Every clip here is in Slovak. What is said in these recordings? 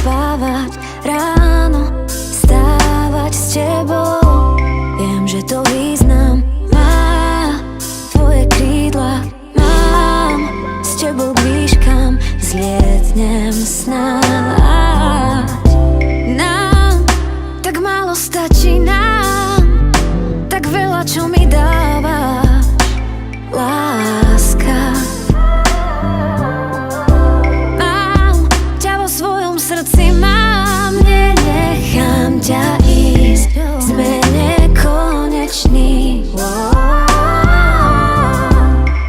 spávať, ráno stávať s tebou. Viem, že to význam má, tvoje krídla mám, s tebou k výškam zlietnem snáď. Nám tak málo stačí, nám tak veľa, čo mi dávaš, láska. Mám ťa vo svojom srdci, mám, nenechám ťa ísť, sme nekonečný.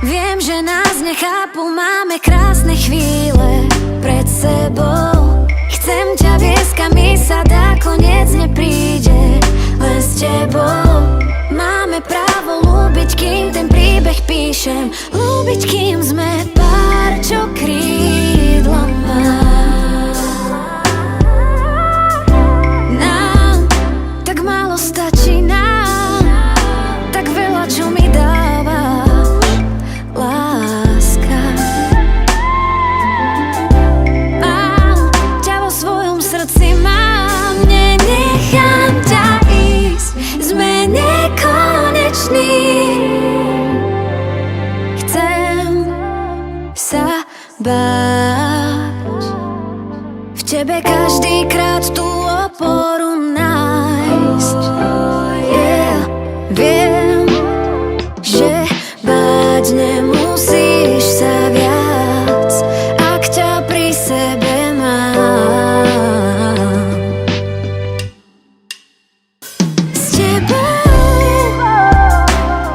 Viem, že nás nechápu, máme krásne chvíle pred sebou. Chcem ťa viesť, kam mi sa dá, koniec nepríde, len s tebou. Máme právo ľúbiť, kým ten príbeh píšem, ľúbiť, kým sme pár, čo krídla má. Nám tak málo stačí, nám tak veľa, čo mi dáva, láska. Mám ťa vo svojom srdci, mám, nenechám ťa ísť, sme nekoneční. Chcem sa báť, v tebe každýkrát tú oporu nájsť. Viem, že báť nemusíš sa viac, ak ťa pri sebe mám.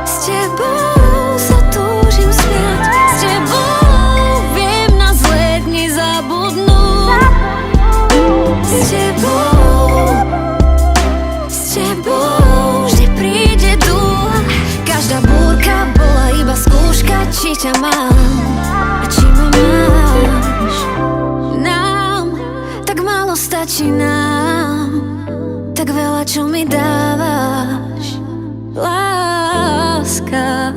S tebou sa túžim smiať, s tebou viem na zlé dni zabudnúť. S tebou vždy príde dúha, každá búrka bola iba skúška, či ťa mám a či ma máš. Nám tak málo stačí, nám tak veľa, čo mi dávaš, láska.